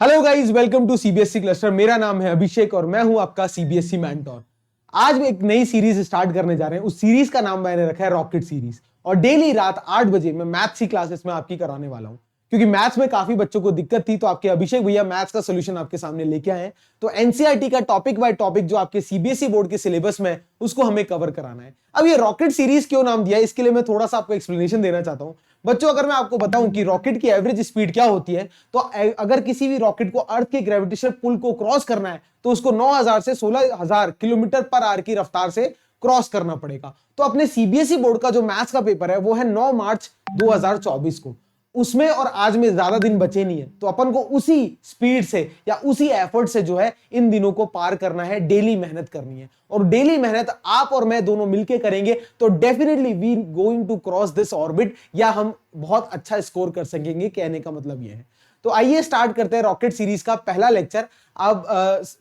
Hello guys, welcome to CBSE cluster. मेरा नाम है अभिषेक और मैं हूं आपका सीबीएसई मेंटोर। आज एक नई सीरीज स्टार्ट करने जा रहे हैं। उस सीरीज का नाम मैंने रखा है रॉकेट सीरीज और डेली रात 8 बजे मैं मैथ्स की क्लासेस में आपकी कराने वाला हूं, क्योंकि मैथ्स में काफी बच्चों को दिक्कत थी। तो आपके अभिषेक भैया मैथ्स का सोल्यूशन आपके सामने लेके आए हैं। तो एनसीईआरटी का टॉपिक बाय टॉपिक जो आपके सीबीएसई बोर्ड के सिलेबस में उसको हमें कवर कराना है। अब ये रॉकेट सीरीज क्यों नाम दिया है, इसके लिए मैं थोड़ा सा आपको एक्सप्लेनेशन देना चाहता हूं। बच्चों, अगर मैं आपको बताऊं कि रॉकेट की एवरेज स्पीड क्या होती है, तो अगर किसी भी रॉकेट को अर्थ के ग्रेविटेशनल पुल को क्रॉस करना है तो उसको 9000 से 16000 किलोमीटर पर आवर की रफ्तार से क्रॉस करना पड़ेगा। तो अपने सीबीएसई बोर्ड का जो मैथ्स का पेपर है वो है 9 मार्च 2024 को। उसमें और आज में ज्यादा दिन बचे नहीं है, तो अपन को उसी स्पीड से या उसी एफर्ट से जो है इन दिनों को पार करना है। डेली मेहनत करनी है और डेली मेहनत आप और मैं दोनों मिलके करेंगे तो definitely we going to cross this orbit, या हम बहुत अच्छा स्कोर कर सकेंगे। कहने का मतलब यह है। तो आइए स्टार्ट करते हैं रॉकेट सीरीज का पहला लेक्चर। अब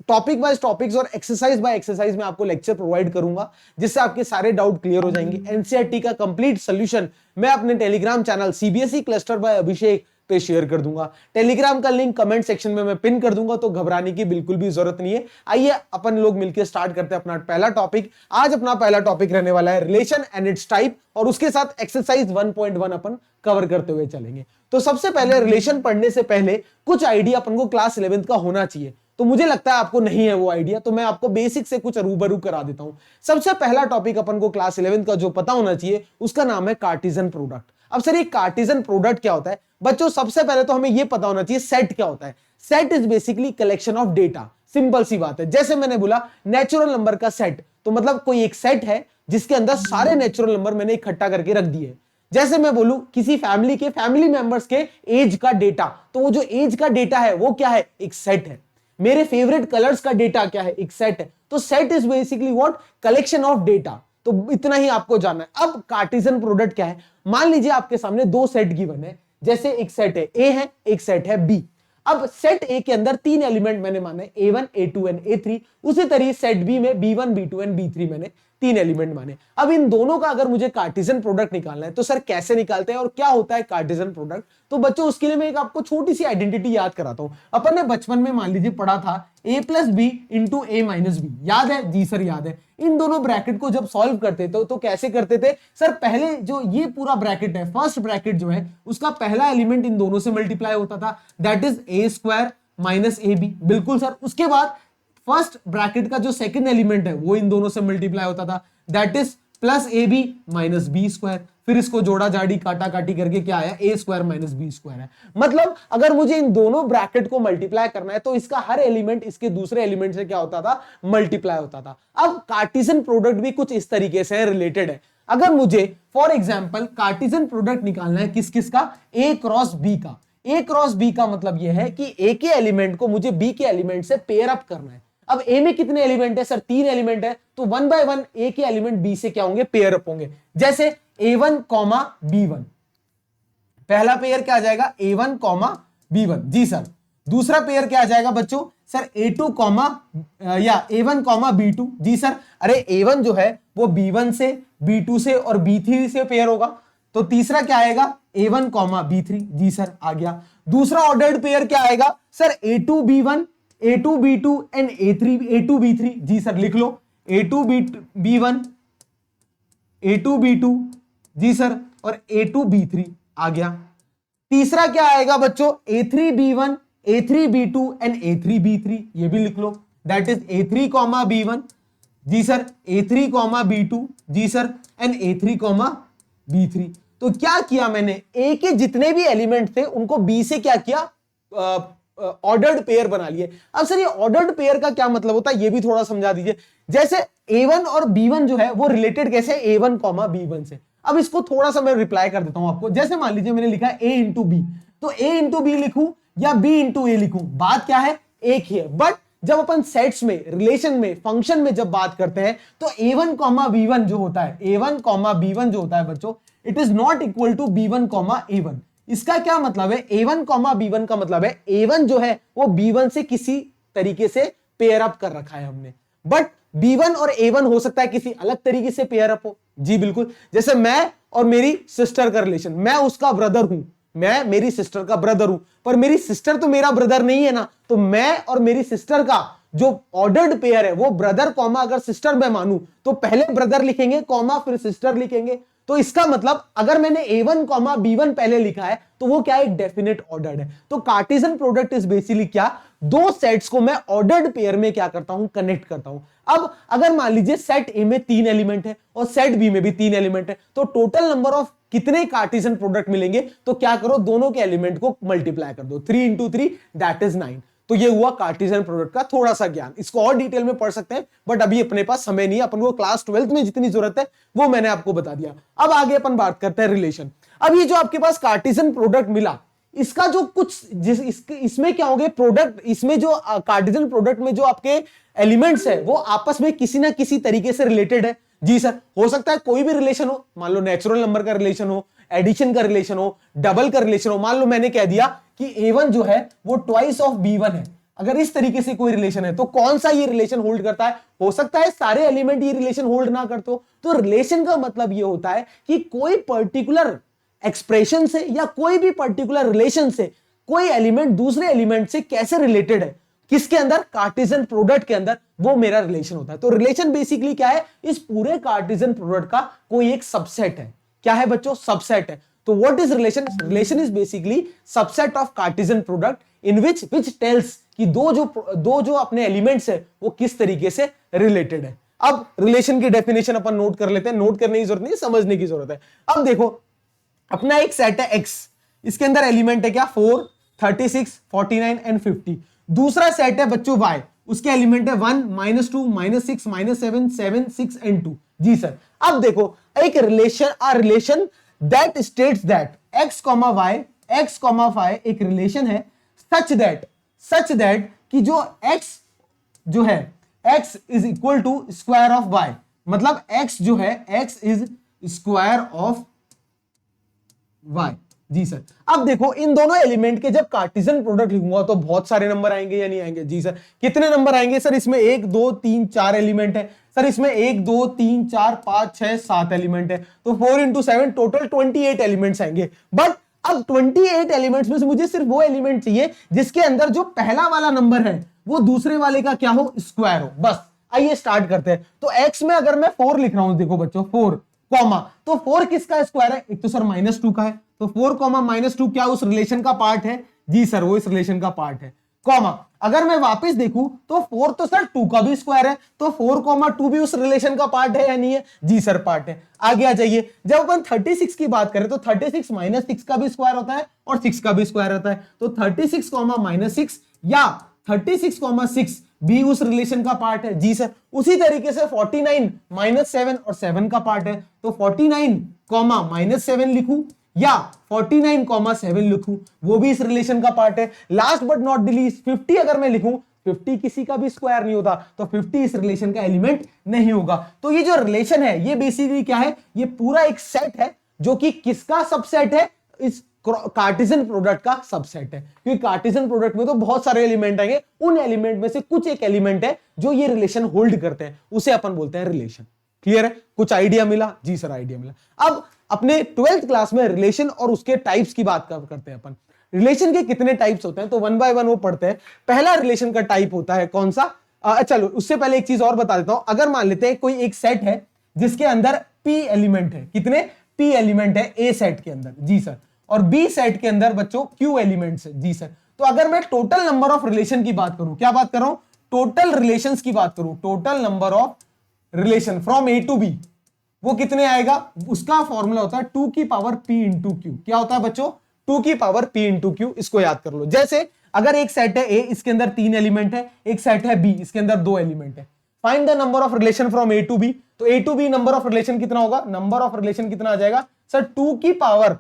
टॉपिक वाइज टॉपिक्स और एक्सरसाइज बाय एक्सरसाइज में आपको लेक्चर प्रोवाइड करूंगा, जिससे आपके सारे डाउट क्लियर हो जाएंगे। एनसीईआरटी का कंप्लीट सोल्यूशन मैं अपने Telegram channel CBSE cluster by Abhishek पे शेयर कर दूंगा। टेलीग्राम का लिंक कमेंट सेक्शन में मैं पिन कर दूंगा, तो घबराने की बिल्कुल भी जरूरत नहीं है। आइए अपन लोग मिलकर स्टार्ट करते हैं अपना पहला टॉपिक। आज अपना पहला टॉपिक रहने वाला है रिलेशन एंड इट्स टाइप, और उसके साथ एक्सरसाइज 1.1 अपन कवर करते हुए चलेंगे। तो सबसे पहले रिलेशन पढ़ने से पहले कुछ आइडिया अपन को क्लास 11th का होना चाहिए। तो मुझे लगता है आपको नहीं है वो आइडिया, तो मैं आपको बेसिक से कुछ रूबरू करा देता हूं। सबसे पहला टॉपिक अपन को क्लास 11th का जो पता होना चाहिए उसका नाम है कार्टेशियन प्रोडक्ट। अब सर ये कार्टेशियन प्रोडक्ट क्या होता है? बच्चों, सबसे पहले तो हमें यह पता होना चाहिए सेट क्या होता है। Set is basically collection of data. Simple सी बात है। जैसे मैंने बोला नेचुरल नंबर का सेट, तो मतलब कोई एक सेट है जिसके अंदर सारे नेचुरल नंबर मैंने इकट्ठा करके रख दिए। जैसे मैं बोलूं किसी फैमिली के फैमिली मेंबर्स के एज का डेटा, तो वो जो एज का डेटा है वो क्या है? एक सेट है। मेरे फेवरेट कलर्स का डेटा क्या है? एक सेट है। तो set is basically what? Collection of data. तो इतना ही आपको जानना है। अब कार्टेशियन प्रोडक्ट क्या है? मान लीजिए आपके सामने दो सेट गिवन है। जैसे एक सेट है ए है, एक सेट है बी। अब सेट ए के अंदर तीन एलिमेंट मैंने माने A1 A2 एंड A3। उसी तरह सेट बी में B1 B2 एंड B3 मैंने तीन एलिमेंट माने। अब इन दोनों का अगर मुझे कार्टेशियन प्रोडक्ट निकालना है तो सर कैसे निकालते हैं और क्या होता है कार्टेशियन प्रोडक्ट? तो बच्चों, उसके लिए मैं एक आपको छोटी सी आइडेंटिटी याद कराता हूं। अपन ने बचपन में मान लीजिए पढ़ा था A+B इंटू A-B। याद है? जी सर याद है। इन दोनों ब्रैकेट को जब सॉल्व करते थे तो कैसे करते थे सर? पहले जो ये पूरा ब्रैकेट है, फर्स्ट ब्रैकेट जो है उसका पहला एलिमेंट इन दोनों से मल्टीप्लाई होता था, that is A² minus AB। बिल्कुल सर। उसके बाद फर्स्ट ब्रैकेट का जो सेकंड एलिमेंट है वो इन दोनों से मल्टीप्लाई होता था, that is plus AB minus B²। फिर इसको जोड़ा जाड़ी काटा काटी करके क्या आया? A² माइनस B² है। मतलब अगर मुझे इन दोनों ब्रैकेट को मल्टीप्लाई करना है तो इसका हर एलिमेंट इसके दूसरे एलिमेंट से क्या होता था? मल्टीप्लाई होता था। अब कार्टेशियन प्रोडक्ट भी कुछ इस तरीके से रिलेटेड है। अगर मुझे फॉर एग्जाम्पल कार्टेशियन प्रोडक्ट निकालना है किस किस का? A क्रॉस B का। A क्रॉस B का मतलब यह है कि A के एलिमेंट को मुझे B के एलिमेंट से पेयर अप करना है। अब A में कितने एलिमेंट है सर? तीन एलिमेंट है, तो 1 बाय 1 A के एलिमेंट B से क्या होंगे? पेयर अप होंगे। जैसे A1, B1, पहला पेयर क्या आ जाएगा? A1, B1। जी सर। दूसरा पेयर क्या आ जाएगा बच्चों? सर A2, या A1, B2। जी सर। अरे A1 जो है वो B1 से, B2 से और B3 से पेयर होगा। तो तीसरा क्या आएगा? A1, B3। जी सर, आ गया। दूसरा ऑर्डर्ड पेयर क्या आएगा sir? A2, B1, A2, B2 and A2, B3। Ji sir, लिख लो। A2, B1, A2, B2। जी सर, और A2, B3 आ गया। तीसरा क्या आएगा बच्चों? A3, B1, A3, B2 and A3, B3। ये भी लिख लो, दैट इज A3, B1। जी सर, A3, B2। जी सर, एंड A3, B3। तो क्या किया मैंने? A के जितने भी एलिमेंट थे उनको B से क्या किया? ऑर्डर्ड पेयर बना लिए। अब सर ये ऑर्डर्ड पेयर का क्या मतलब होता है ये भी थोड़ा समझा दीजिए। जैसे A1 और B1 जो है वो रिलेटेड कैसे? A1, B1 से। अब इसको थोड़ा सा मैं रिप्लाई कर देता हूं आपको। जैसे मान लीजिए मैंने लिखा है A इंटू B, तो A इंटू B लिखूं या B इंटू A लिखूं, बात क्या है? एक ही है। बट जब अपन सेट्स में, रिलेशन में, फंक्शन में जब बात करते हैं तो A1, B1 जो होता है, A1, B1 जो होता है बच्चों, it is not equal to B1, A1। इसका क्या मतलब है? A1, B1 का मतलब है A1 जो है वो B1 से किसी तरीके से पेयर अप कर रखा है हमने। बट B1 और A1 हो सकता है किसी अलग तरीके से पेयर अप हो। जी बिल्कुल। जैसे मैं और मेरी सिस्टर का रिलेशन, मैं उसका ब्रदर हूं, मैं मेरी सिस्टर का ब्रदर हूं, पर मेरी सिस्टर तो मेरा ब्रदर नहीं है ना, तो मैं और मेरी सिस्टर का जो ऑर्डर्ड पेयर है वो ब्रदर कॉमा अगर सिस्टर मैं मानूं तो पहले ब्रदर लिखेंगे कॉमा फिर सिस्टर लिखेंगे। तो इसका मतलब अगर मैंने A1 कॉमा B1 पहले लिखा है तो वो क्या एक डेफिनेट ऑर्डर्ड है। तो कार्टेशियन प्रोडक्ट इज बेसिकली क्या, दो सेट्स को मैं ऑर्डर्ड पेयर में क्या करता हूं, कनेक्ट करता हूं। अब अगर मान लीजिए सेट ए में 3 एलिमेंट है और सेट बी में भी 3 एलिमेंट है, तो टोटल नंबर ऑफ कितने कार्टेशियन प्रोडक्ट मिलेंगे, तो क्या करो दोनों के एलिमेंट को मल्टीप्लाई कर दो, 3 इंटू 3 दैट इज 9। तो ये हुआ कार्टेशियन प्रोडक्ट का थोड़ा सा ज्ञान, इसको और डिटेल में पढ़ सकते हैं बट अभी अपने पास समय नहीं है, अपन को क्लास 12th में जितनी जरूरत है वो मैंने आपको बता दिया। अब आगे अपन बात करते हैं रिलेशन। अब ये जो आपके पास कार्टेशियन प्रोडक्ट मिला, इसका जो कुछ इसमें क्या होंगे प्रोडक्ट, इसमें जो कार्टेशियन प्रोडक्ट में जो आपके एलिमेंट्स है वो आपस में किसी ना किसी तरीके से रिलेटेड है। जी सर, हो सकता है कोई भी रिलेशन हो, मान लो नेचुरल नंबर का रिलेशन हो, एडिशन का रिलेशन हो, डबल का रिलेशन हो। मान लो मैंने कह दिया कि A1 जो है वो ट्वाइस ऑफ B1 है, अगर इस तरीके से कोई रिलेशन है तो कौन सा ये रिलेशन होल्ड करता है, हो सकता है सारे एलिमेंट ये रिलेशन होल्ड ना करते हो। तो रिलेशन का मतलब ये होता है कि कोई पर्टिकुलर एक्सप्रेशन से या कोई भी पर्टिकुलर रिलेशन से कोई एलिमेंट दूसरे एलिमेंट से कैसे रिलेटेड है, किसके अंदर, कार्टेशियन प्रोडक्ट के अंदर, वो मेरा रिलेशन होता है। तो रिलेशन बेसिकली क्या है, इस पूरे कार्टेशियन प्रोडक्ट का कोई एक सबसेट है। क्या है बच्चों, सबसेट है। तो what is relation, relation is basically subset of Cartesian product in which tells कि दो जो अपने एलिमेंट्स है वो किस तरीके से रिलेटेड है। अब रिलेशन की डेफिनेशन अपन नोट कर लेते हैं, नोट करने की जरूरत नहीं, समझने की जरूरत है। अब देखो अपना एक सेट है X, इसके अंदर एलिमेंट है क्या, 4, 36, 49 एंड 50। दूसरा सेट है बच्चों Y, उसके एलिमेंट है 1, -2, -6, -7, 7, 6 एंड 2। जी सर, अब देखो एक relation that states that X, Y एक रिलेशन है सच दैट कि जो X जो है X is equal to square of Y, मतलब X जो है X is square of Y। जी सर, अब देखो इन दोनों एलिमेंट के जब कार्टेशियन प्रोडक्ट लिखूंगा तो बहुत सारे नंबर आएंगे या नहीं आएंगे। जी सर, कितने नंबर आएंगे सर, इसमें 1 2 3 4 एलिमेंट है सर, इसमें 1 2 3 4 5 6 7 एलिमेंट है, तो 4 इंटू 7 टोटल 28 एलिमेंट्स आएंगे। बट अब 28 एलिमेंट्स में से मुझे सिर्फ वो एलिमेंट चाहिए जिसके अंदर जो पहला वाला नंबर है वो दूसरे वाले का क्या हो, स्क्वायर हो। बस आइए स्टार्ट करते हैं। तो एक्स में अगर मैं 4 लिख रहा हूं, देखो बच्चों 4 कॉमा, तो 4 किसका स्क्वायर है, एक तो सर -2 का है, तो 4 कॉमा -2 क्या उस रिलेशन का पार्ट है। जी सर, वो इस रिलेशन का पार्ट है। कॉमा अगर मैं वापस देखूं तो 4 तो सर 2 का भी स्क्वायर है, तो 4 कॉमा 2 भी उस रिलेशन का पार्ट है या नहीं है। जी सर पार्ट है। आगे आ जाइए, जब अपन 36 की बात करें तो 36 -6 का भी स्क्वायर होता है और 6 का भी स्क्वायर होता है, तो 36 कॉमा -6 या 36 कॉमा 6 भी उस रिलेशन का पार्ट है। जी सर, उसी तरीके से 49 -7 और 7 का पार्ट है, तो 49 कॉमा -7 लिखूं या 49 कॉमा 7 लिखूं, वो भी इस रिलेशन का पार्ट है। Last but not the least 50 अगर मैं लिखूं, 50 किसी का भी स्क्वायर नहीं होता, तो 50 इस रिलेशन का एलिमेंट नहीं होगा। तो ये जो रिलेशन है ये बेसिकली क्या है, ये पूरा एक सेट है जो कि किसका सबसेट है, इस कार्टेशियन प्रोडक्ट का सबसेट है। क्योंकि कार्टेशियन प्रोडक्ट में तो बहुत सारे एलिमेंट आएंगे, उन एलिमेंट में से कुछ एक एलिमेंट है जो ये रिलेशन होल्ड करते हैं, उसे अपन बोलते हैं रिलेशन। क्लियर है, कुछ आइडिया मिला। जी सर आइडिया मिला। अब अपने 12th क्लास में रिलेशन और उसके टाइप्स की बात करते हैं अपन। रिलेशन के कितने टाइप्स होते हैं तो 1 बाय 1 वो पढ़ते हैं। पहला रिलेशन का टाइप होता है कौन सा, चलो उससे पहले एक चीज और बता देता हूं। अगर मान लेते हैं कोई एक सेट है जिसके अंदर p एलिमेंट है, कितने p एलिमेंट है a सेट के अंदर। जी सर, और b सेट के अंदर बच्चों q एलिमेंट्स है। जी सर, तो अगर मैं टोटल नंबर ऑफ रिलेशन की बात करूं, क्या बात कर रहा हूं, टोटल रिलेशंस की बात करूं, total number of relation from a to b, वो कितने आएगा, उसका फॉर्मूला होता है 2 की पावर p इंटू क्यू। क्या होता है बच्चों, 2 की पावर p इंटू क्यू। इसको याद कर लो। जैसे अगर एक सेट है a, इसके अंदर 3 एलिमेंट है, एक सेट है b, इसके अंदर 2 एलिमेंट है, find the number of relation from a to b। तो a to b number of relation कितना होगा, नंबर ऑफ रिलेशन कितना आ जाएगा सर, 2 की power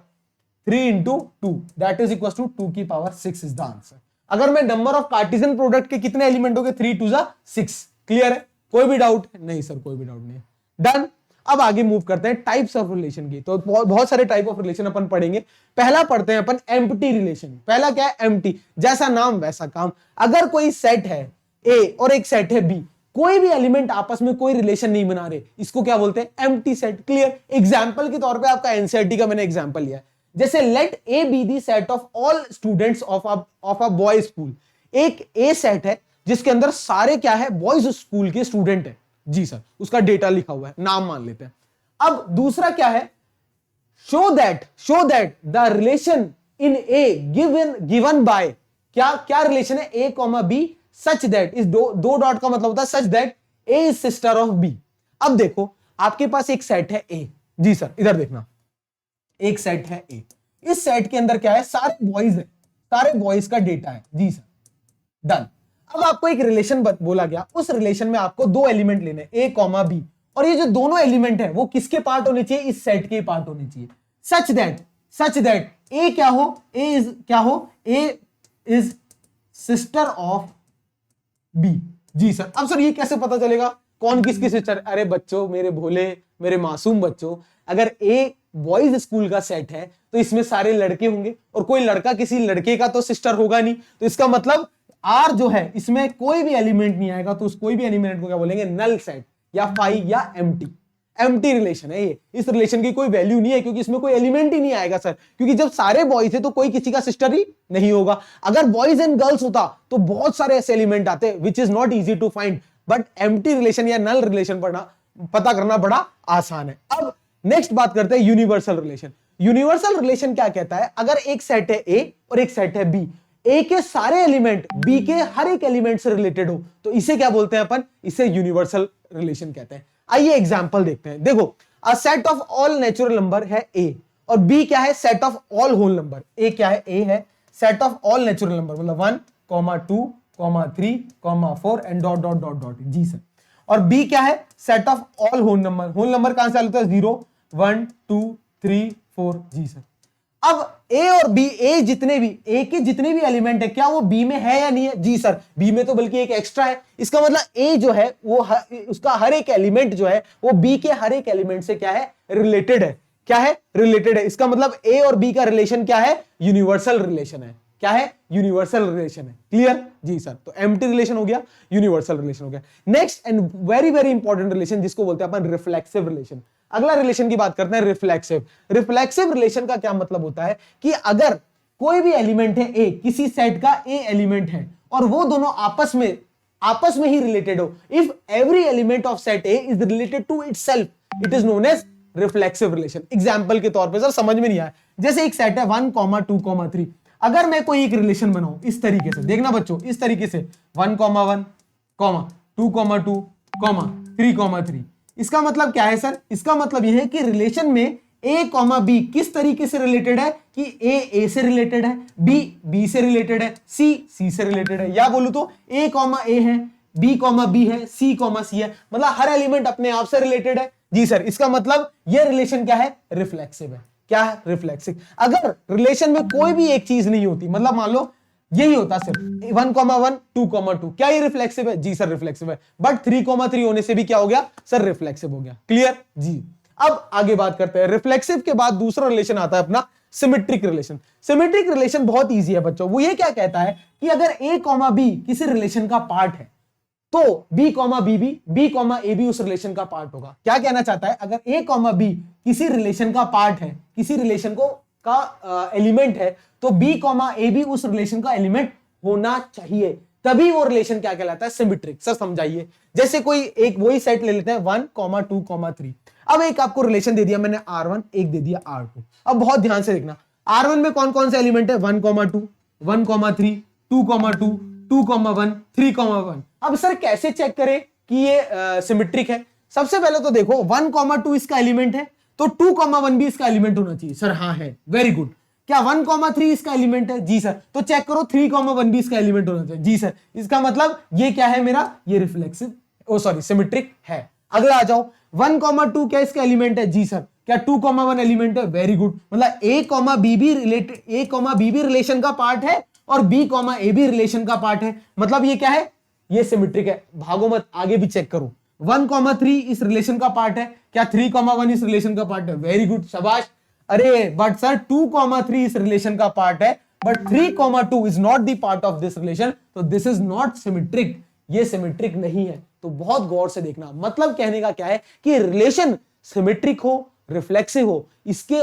3 into 2 that is equal to 2 की पावर 6 इज द आंसर। अगर मैं नंबर ऑफ कार्टेशियन प्रोडक्ट के कितने एलिमेंट हो गए, 3 2 6। क्लियर है, कोई भी डाउट नहीं सर, कोई भी डाउट नहीं है। डन। अब आगे मूव करते हैं टाइप्स ऑफ रिलेशन की। तो बहुत सारे टाइप ऑफ रिलेशन अपन पढ़ेंगे। पहला पढ़ते हैं अपन एम्प्टी रिलेशन। पहला क्या है, एम्प्टी, जैसा नाम वैसा काम। अगर कोई सेट है ए और एक सेट है बी, कोई भी एलिमेंट आपस में कोई रिलेशन नहीं बना रहे, इसको क्या बोलते हैं, एम्प्टी सेट। क्लियर। एग्जांपल के तौर पे आपका एनसीईआरटी का मैंने एग्जांपल लिया है। जैसे let A be the set of all students of a boy school. एक ए सेट है जिसके अंदर सारे क्या है, बॉयज स्कूल के स्टूडेंट है। जी सर, उसका डेटा लिखा हुआ है, नाम मान लेते हैं। अब दूसरा क्या है, show that the relation in A given by, क्या रिलेशन है A comma B, such that, इस दो डॉट का मतलब होता है such that A is sister of B. अब देखो आपके पास एक सेट है ए। जी सर, इधर देखना, एक सेट है ए, इस सेट के अंदर क्या है, सारे बॉयज है, सारे बॉयज का डेटा है। जी सर, डन। अब आपको एक रिलेशन बोला गया, उस रिलेशन में आपको दो एलिमेंट लेने, ए कॉमा बी, और ये जो दोनों एलिमेंट है वो किसके पार्ट होने चाहिए, इस सेट के पार्ट होने चाहिए। सच दैट ए क्या हो, A is sister of B. जी सर, अब सर ये कैसे पता चलेगा कौन किसकी सिस्टर? अरे बच्चों, मेरे भोले, मेरे मासूम बच्चों, अगर ए बॉयज स्कूल का सेट है तो इसमें सारे लड़के होंगे और कोई लड़का किसी लड़के का तो सिस्टर होगा नहीं, तो इसका मतलब आर जो है इसमें कोई भी एलिमेंट नहीं आएगा, तो उस कोई भी एलिमेंट को क्या बोलेंगे, नल सेट या फाई या एम्प्टी रिलेशन है ये। इस रिलेशन की कोई वैल्यू नहीं है क्योंकि इसमें कोई एलिमेंट ही नहीं आएगा सर, क्योंकि जब सारे बॉयज थे तो कोई किसी का सिस्टर ही नहीं होगा। अगर बॉयज एंड गर्ल्स होता तो बहुत सारे ऐसे एलिमेंट आते which is not easy to find, but empty relation या नल रिलेशन पता करना बड़ा आसान है। अब नेक्स्ट बात करते हैं यूनिवर्सल रिलेशन। यूनिवर्सल रिलेशन क्या कहता है, अगर एक सेट है ए और एक सेट है बी, ए के सारे एलिमेंट बी के हर एक एलिमेंट से रिलेटेड हो, तो इसे क्या बोलते हैं अपन, इसे यूनिवर्सल रिलेशन कहते हैं। आइए एग्जांपल देखते हैं। देखो, a set of all natural number है ए और बी क्या है, set of all whole number. A क्या है, ए है set of all natural number, मतलब 1, 2, 3, 4 and dot dot dot dot. जी सर, और बी क्या है, set of all whole number. Whole number कहां से होता है, 0, 1, 2, 3, 4। जी सर, अब ए और बी, ए के जितने भी एलिमेंट है क्या वो बी में है या नहीं है? जी सर, बी में तो बल्कि एक एक्स्ट्रा है। इसका मतलब ए जो है वो उसका हर एक एलिमेंट जो है वो बी के हर एक एलिमेंट से क्या है, रिलेटेड है। क्या है, रिलेटेड है। इसका मतलब ए और बी का रिलेशन क्या है, यूनिवर्सल रिलेशन है। क्या है, यूनिवर्सल रिलेशन है। क्लियर? जी सर, तो एम्प्टी रिलेशन हो गया, यूनिवर्सल रिलेशन हो गया। Next and very very important relation जिसको बोलते हैं अपन रिफ्लेक्सिव रिलेशन। अगला रिलेशन की बात करते हैं, रिफ्लेक्सिव। रिफ्लेक्सिव रिलेशन का क्या मतलब होता है कि अगर कोई भी एलिमेंट है ए, किसी सेट का ए एलिमेंट है और वो दोनों आपस में ही रिलेटेड हो, if every element of set A is related to itself, it is known as reflexive relation. Example के तौर पे, सर समझ में नहीं आया, जैसे एक सेट है 1, 2, 3, अगर मैं कोई एक रिलेशन बनाऊं इस तरीके से, देखना बच्चों, इस तरीके से 1, 1, 2, 2, 3, 3, इसका मतलब क्या है सर? इसका मतलब यह है कि रिलेशन में ए कॉमा बी किस तरीके से रिलेटेड है कि ए से रिलेटेड है, बी से रिलेटेड है, सी से रिलेटेड है, या बोलूं तो ए कॉमा ए है, बी है, सी है, मतलब हर एलिमेंट अपने आप से रिलेटेड है। जी सर, इसका मतलब यह रिलेशन क्या है, रिफ्लेक्सिव है। क्या है, रिफ्लेक्सिव। अगर रिलेशन में कोई भी एक चीज नहीं होती, मतलब मान लो यही होता सिर्फ 1, 1, 2, 2, क्या ये रिफ्लेक्सिव है? जी सर, रिफ्लेक्सिव है। बट 3, 3 होने से भी क्या हो गया सर, रिफ्लेक्सिव हो गया। क्लियर? जी। अब आगे बात करते हैं, रिफ्लेक्सिव के बाद दूसरा रिलेशन आता है अपना सिमेट्रिक रिलेशन। सिमेट्रिक रिलेशन बहुत ईजी है बच्चों। वो ये क्या कहता है कि अगर ए कॉमा बी किसी रिलेशन का पार्ट है तो बी कॉमा ए बी उस रिलेशन का पार्ट होगा। क्या कहना चाहता है, अगर ए कॉमा बी किसी रिलेशन का पार्ट है, किसी रिलेशन का एलिमेंट है, तो बी कॉमा ए बी उस रिलेशन का एलिमेंट होना चाहिए, तभी वो रिलेशन क्या कहलाता है, सिमेट्रिक। सर समझाइए, जैसे कोई एक वही सेट ले लेते हैं 1, 2, 3, अब एक आपको रिलेशन दे दिया मैंने R1, एक दे दिया R2। अब बहुत ध्यान से देखना, R1 में कौन कौन से एलिमेंट है, 1, 2, 1, 3, 2, 2, 2, 1, 3, 1। अब सर कैसे चेक करें कि ये सिमेट्रिक है? सबसे पहले तो देखो 1, 2 इसका एलिमेंट है, तो 2, 1 भी इसका एलिमेंट होना चाहिए। सर हाँ है, वेरी गुड। क्या 1, 3 इसका एलिमेंट है? जी सर। तो चेक करो 3, 1 भी इसका एलिमेंट होना चाहिए। जी सर। इसका मतलब ये क्या है मेरा, ये रिफ्लेक्सिव सिमेट्रिक है। अगला आ जाओ, 1, 2 क्या इसका एलिमेंट है? जी सर। क्या 2, 1 एलिमेंट है? Very good. मतलब ए कॉमा बी भी रिलेशन का पार्ट है और बी कॉमा ए भी रिलेशन का पार्ट है, मतलब ये क्या है, ये सिमेट्रिक है। भागो मत, आगे भी चेक करो। 1, 3 इस रिलेशन का पार्ट है, क्या 3, 1 इस रिलेशन का पार्ट है? वेरी गुड, शाबाश। अरे बट सर 2, 3 इस रिलेशन का पार्ट है, but 3, 2 is not the part of this relation, तो दिस इज नॉट सिमेट्रिक, ये सिमेट्रिक नहीं है। तो बहुत गौर से देखना, मतलब कहने का क्या है कि रिलेशन सिमेट्रिक हो, रिफ्लेक्सिव हो, इसके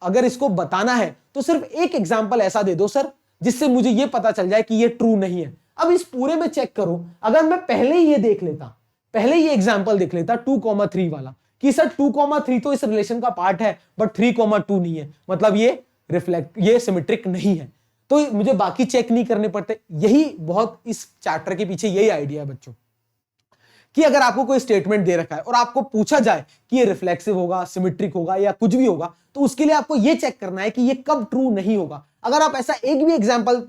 अगर इसको बताना है तो सिर्फ एक एग्जांपल ऐसा दे दो सर जिससे मुझे ये पता चल जाए कि ये ट्रू नहीं है। अब इस पूरे में चेक करो, अगर मैं पहले ही ये देख लेता, पहले ही एग्जांपल देख लेता 2,3 वाला कि सर 2,3 तो इस रिलेशन का पार्ट है बट 3,2 नहीं है, मतलब ये सिमेट्रिक नहीं है, तो मुझे बाकी चेक नहीं करने पड़ते। यही बहुत इस चैप्टर के पीछे यही आइडिया है बच्चों, कि अगर आपको कोई स्टेटमेंट दे रखा है और आपको पूछा जाए कि ये रिफ्लेक्सिव होगा, सिमेट्रिक होगा या कुछ भी होगा, तो उसके लिए आपको ये चेक करना है कि ये कब ट्रू नहीं होगा। अगर आप ऐसा एक भी एग्जांपल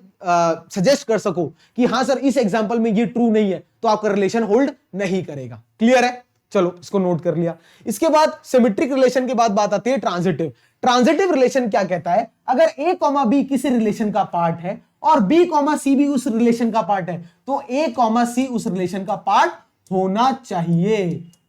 सजेस्ट कर सको कि हाँ सर इस एग्जांपल में ये ट्रू नहीं है, तो आपका रिलेशन होल्ड नहीं करेगा। क्लियर है? चलो इसको नोट कर लिया। इसके बाद सिमेट्रिक रिलेशन के बाद बात आती है ट्रांजिटिव। ट्रांजिटिव रिलेशन क्या कहता है? अगर ए कॉमा बी किसी रिलेशन का पार्ट है और बी कॉमा सी भी उस रिलेशन का पार्ट है, तो ए कॉमा सी उस रिलेशन का पार्ट होना चाहिए,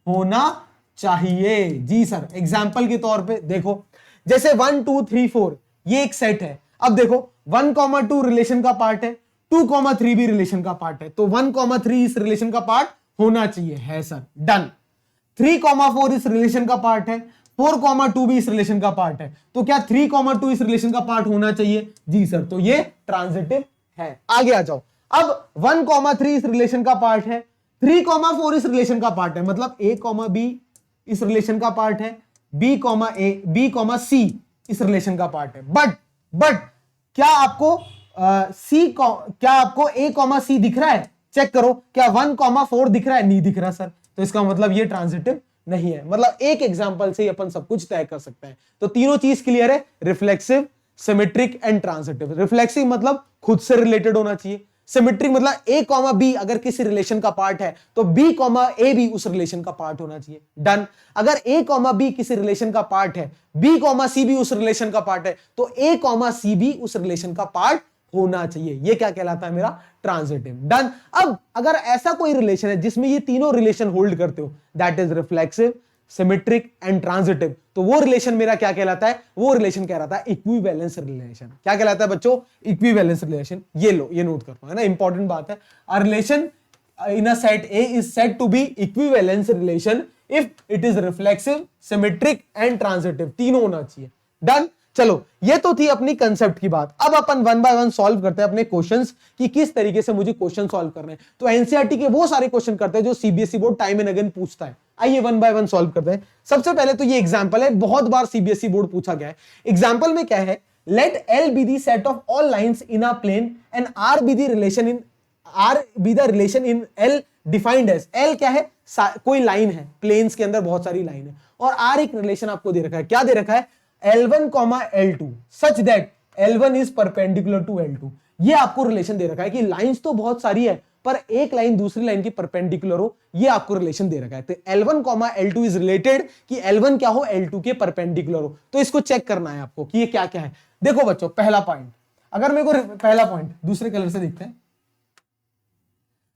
होना चाहिए। जी सर, एग्जाम्पल के तौर पे देखो, जैसे 1 2 3 4 ये एक सेट है। अब देखो 1,2 रिलेशन का पार्ट है, 2,3 भी रिलेशन का पार्ट है, तो 1,3 इस रिलेशन का पार्ट होना चाहिए, है सर, डन। 3,4 इस रिलेशन का पार्ट है, 4,2 भी इस रिलेशन का पार्ट है, तो क्या 3,2 इस रिलेशन का पार्ट होना चाहिए? जी सर, तो ये ट्रांजिटिव है। आगे आ जाओ। अब 1,3 इस रिलेशन का पार्ट है, 3,4 इस रिलेशन का पार्ट है, मतलब ए कॉमा बी इस रिलेशन का पार्ट है, बी कॉमा सी इस रिलेशन का पार्ट है। बट क्या आपको क्या आपको ए कॉमा सी दिख रहा है? चेक करो, क्या 1,4 दिख रहा है? नहीं दिख रहा सर, तो इसका मतलब ये ट्रांजिटिव नहीं है। मतलब एक एग्जांपल से ही अपन सब कुछ तय कर सकते हैं। तो तीनों चीज क्लियर है, reflexive, symmetric and transitive. Reflexive मतलब खुद से रिलेटेड होना चाहिए, सिमेट्रिक मतलब ए कॉमा बी अगर किसी रिलेशन का पार्ट है तो बी कॉमा ए भी उस रिलेशन का पार्ट होना चाहिए, डन। अगर ए कॉमा बी किसी रिलेशन का पार्ट है, बी कॉमा सी भी उस रिलेशन का पार्ट है, तो ए कॉमा सी भी उस रिलेशन का पार्ट होना चाहिए। ये क्या कहलाता है? मेरा ट्रांजिटिव, डन। अब अगर ऐसा कोई रिलेशन है जिसमें ये तीनों रिलेशन होल्ड करते हो, that is reflexive, symmetric and transitive, तो वो रिलेशन मेरा क्या कहलाता है? वो रिलेशन कहलाता है इक्विवेलेंस रिलेशन। क्या कहलाता है बच्चों? Equivalence relation. ये लो, ये नोट कर लो, है ना, इंपॉर्टेंट बात है। A relation in a set A is said to be equivalence relation if it is reflexive, symmetric and transitive, तीनों होना चाहिए, डन। चलो, ये तो थी अपनी कंसेप्ट की बात। अब अपन वन बाय वन सॉल्व करते हैं अपने क्वेश्चंस कि किस तरीके से मुझे क्वेश्चन सॉल्व करने हैं। तो एनसीईआरटी के वो सारे क्वेश्चन करते हैं जो CBSE board time and again पूछता है। आइए वन बाय वन सॉल्व करते हैं। सबसे पहले तो ये एग्जांपल है, बहुत बार सीबीएसई बोर्ड पूछा गया है। एग्जांपल में क्या है? Let L be the set of all lines in a plane and R be the relation in L defined as. L क्या है? कोई लाइन है, प्लेन्स के अंदर बहुत सारी लाइन है, और आर एक रिलेशन आपको दे रखा है। क्या दे रखा है? L1, L2 such that L1 is perpendicular to L2। ये आपको रिलेशन दे रखा है कि लाइंस तो बहुत सारी है पर एक लाइन दूसरी लाइन की परपेंडिकुलर हो, ये आपको रिलेशन दे रखा है। तो L1, L2 इज रिलेटेड कि L1 क्या हो? L2 के परपेंडिकुलर हो। तो इसको चेक करना है आपको कि ये क्या क्या है। देखो बच्चों, पहला पॉइंट, अगर मेरे को पहला पॉइंट दूसरे कलर से दिखते हैं।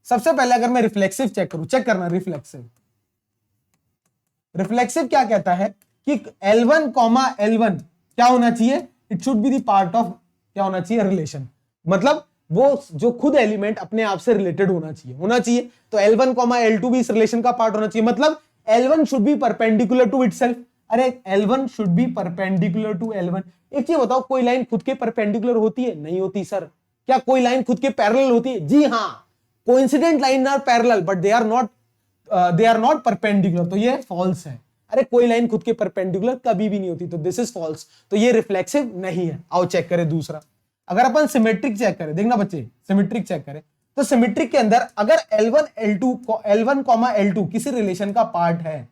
सबसे पहले अगर मैं रिफ्लेक्सिव चेक करूं, चेक करना रिफ्लेक्सिव। रिफ्लेक्सिव क्या कहता है कि L1, L1 क्या होना चाहिए? It should be the part of, क्या होना चाहिए? रिलेशन। मतलब वो जो खुद एलिमेंट अपने आप से रिलेटेड होना चाहिए। तो L1, L2 भी इस रिलेशन का पार्ट होना चाहिए। मतलब L1 should be perpendicular to itself. अरे L1 should be perpendicular to L1। एक चीज बताओ, कोई लाइन खुद के परपेंडिकुलर होती है? नहीं होती सर। क्या कोई लाइन खुद के पैरेलल होती है? जी हाँ, coincident line are parallel but they are not perpendicular, तो ये फॉल्स है। अरे कोई लाइन खुद के परपेंडिकुलर कभी भी नहीं होती, तो दिस इज फॉल्स, तो ये रिफ्लेक्सिव नहीं है। आओ चेक करें दूसरा। अगर अपन सिमेट्रिक चेक करें, देखना बच्चे, सिमेट्रिक चेक करें, तो सिमेट्रिक के अंदर अगर L1, L2 किसी रिलेशन का पार्ट है,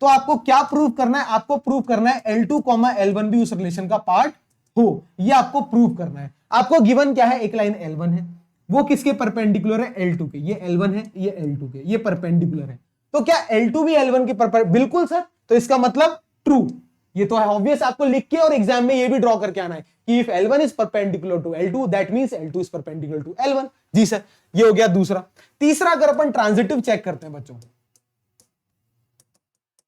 तो आपको क्या प्रूव करना है? आपको प्रूव करना है L2, L1 भी उस रिलेशन का पार्ट हो, ये आपको प्रूव करना है। आपको गिवन क्या है? एक लाइन L1 है, वो किसके परपेंडिकुलर है? L2 के। ये L1 है, ये L2 के, ये परपेंडिकुलर है। तो क्या L2 भी L1 के परपेंडिकुलर? बिल्कुल सर, तो इसका मतलब ट्रू। ये तो है ऑब्वियस, आपको लिख के और एग्जाम में ये भी ड्रॉ करके आना है कि if L1 is perpendicular to L2 that means L2 is perpendicular to L1। जी सर, ये हो गया दूसरा। तीसरा, अगर अपन ट्रांजिटिव चेक करते हैं बच्चों,